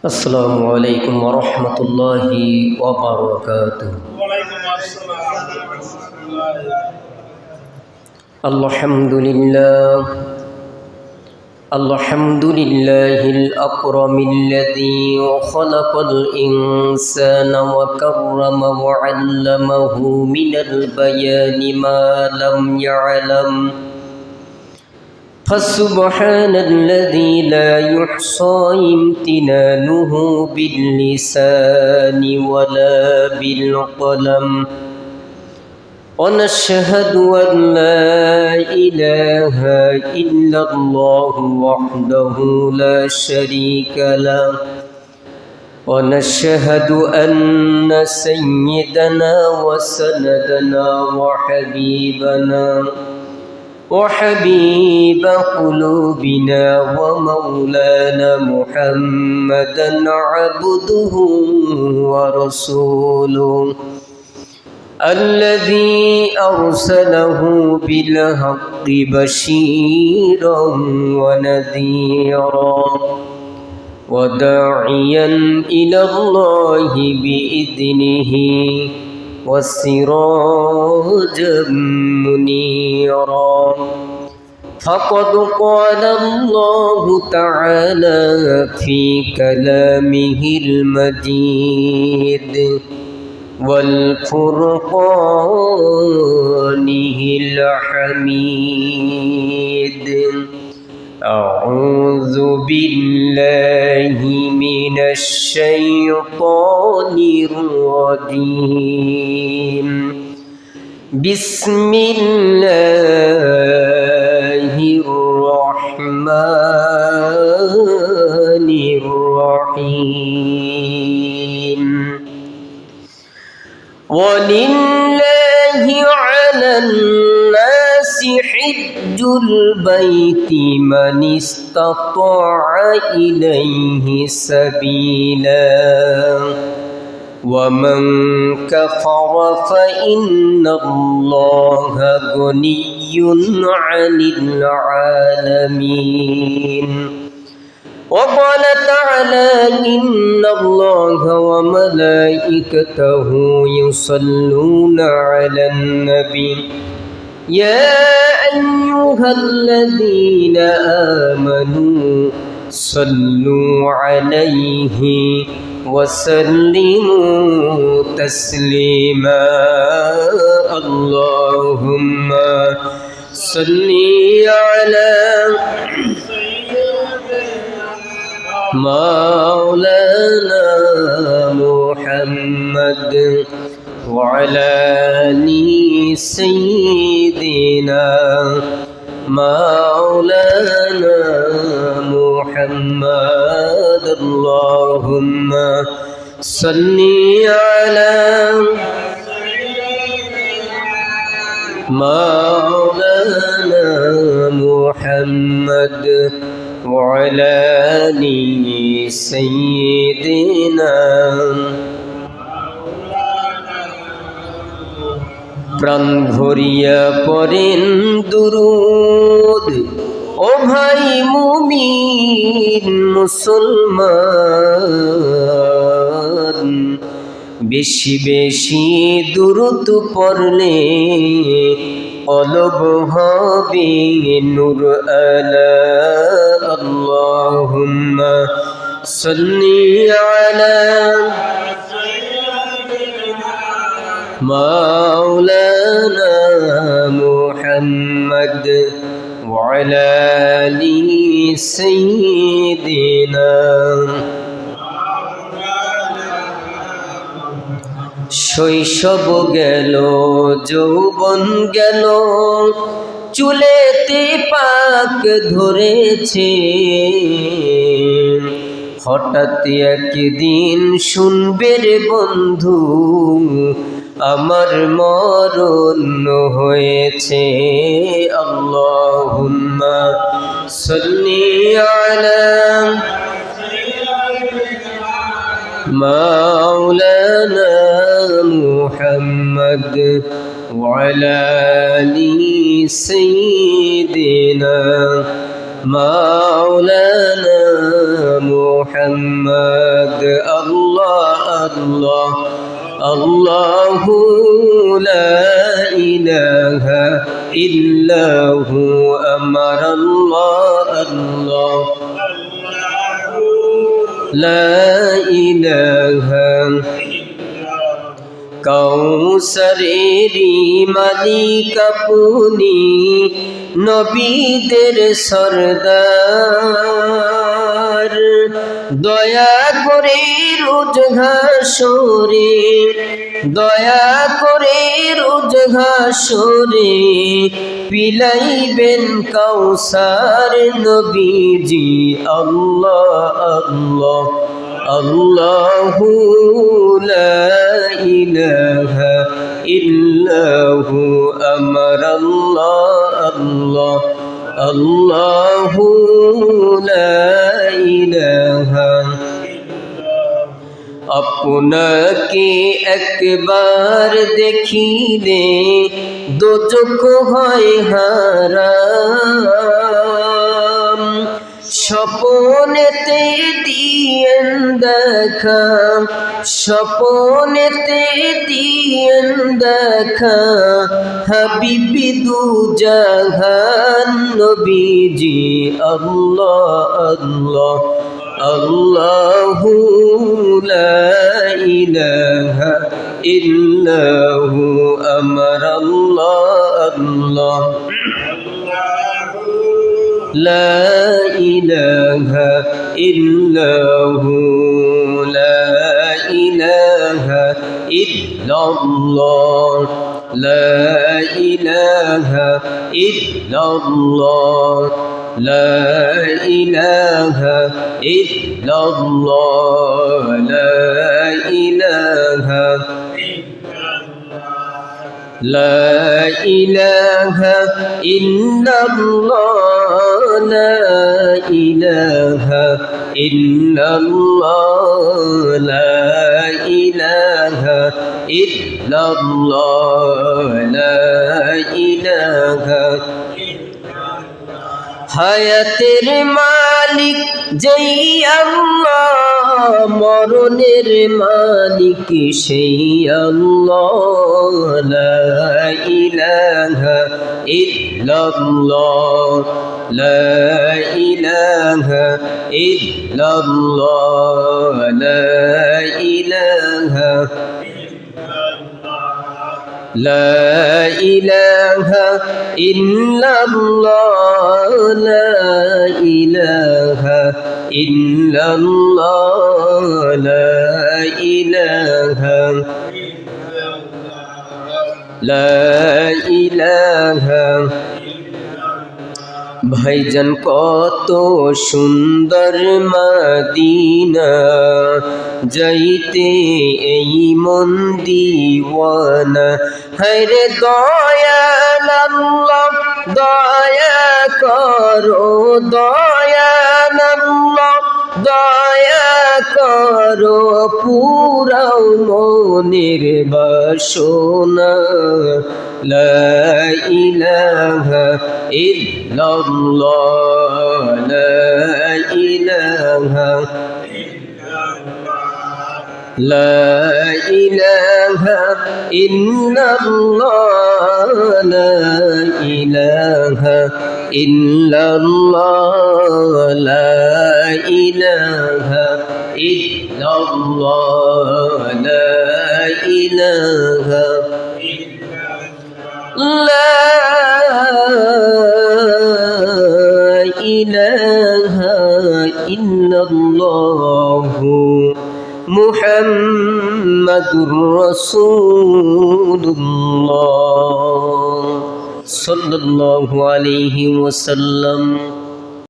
السلام عليكم ورحمة الله وبركاته. الحمد لله الأكرم الذي خلق الإنسان وكرم وعلمه من البيان ما لم يعلم، فسبحان الذي لا يحصى امتنانه باللسان ولا بالقلم، ونشهد أن لا إله إلا الله وحده لا شريك له، ونشهد أن سيدنا وسندنا وحبيب قلوبنا ومولانا محمدا عبده ورسوله الذي أرسله بالحق بشيرا ونذيرا وداعيا إلى الله بإذنه وسراجا منيرا. فقد قال الله تعالى في كلامه المجيد والفرقانه الحميد: أعوذ بالله من الشيطان الرجيم. بسم الله الرحمن الرحيم. ولله على الناس حج البيت من استطاع إليه سبيلا، ومن كفر فإن الله غني عن العالمين. وقال تعالى: إن الله وملائكته يصلون على النبي يا أيها الذين آمنوا صلوا عليه وسلموا تسليما. اللهم صل على مولانا محمد وعلى آل سيدنا مولانا محمد. اللهم صل على مولانا محمد وعلى آل سيدنا। প্রাণ ভরিয়া পড়েন দুরূদ ও ভাই মুমিন মুসলমান, বেশি বেশি দুরূদ পড়লে কলব হবে নূর আলা। আল্লাহুম্মা সাল্লি আলা مولانا محمد وعلى آل سيدنا। শৈশব গেল যৌবন গেল, চুলেতে পাক ধরেছে, হঠাৎ একদিন শুনবে রে বন্ধু আমার মরণ হয়েছে। আল্লাহুম্মা সাল্লি আলা মাওলানা মুহাম্মদ ওয়া আলা আলি সাইয়্যিদিনা মাওলানা মুহাম্মদ الله الله لا إله إلا هو أمر الله الله لا إله কাউসারেরি মালিক আপনি নবীদের সরদার দয়া করে রোজ হাসরে দয়া করে রোজ হাসরে পিলাইবেন কাউসার নবীজি আল্লাহ আল্লাহ আল্লাহু লা ইলাহা ইল্লাহু আমারাল্লাহ আল্লাহ আল্লাহু লা ইলাহা আপনাকে একবার দেখিলে দোজখ হয় হারাম স্বপনেতে দিয়েন দেখা স্বপনেতে দিয়েন দেখা হাবিবি দু জাহান নবীজি আল্লাহ আল্লাহ আল্লাহু লা ইলাহা ইল্লাহু আমারাল্লাহ আল্লাহ لا إله إلا هو لا إله إلا الله لا إله إلا الله لا إله إلا الله لا إله لا إله إلا الله لا إله إلا الله لا إله إلا الله لا إله হায়াতের মালিক যেই আল্লাহ মরণের মালিক সেই আল্লাহ লা ইলাহা ইল্লাল্লাহ লা ইলাহা ইল্লাল্লাহ লা ইলাহা لا إله إلا الله لا إله إلا الله لا إله لا إله ভাইজান কত সুন্দর মদিনা যাইতে এই মন দিওয়ানা হায়রে দয়াল আল্লাহ দয়া করো দয়াল আল্লাহ দয়া করো পুরাও মনের বাসনা লা ইলাহা ইল্লাল্লাহ লা ইলাহা لا إله إلا الله لا إله إلا الله لا إله إلا الله لا إله لا إله إلا الله মুহাম্মাদুর রাসূলুল্লাহ সাল্লাল্লাহু আলাইহি ওয়াসাল্লাম।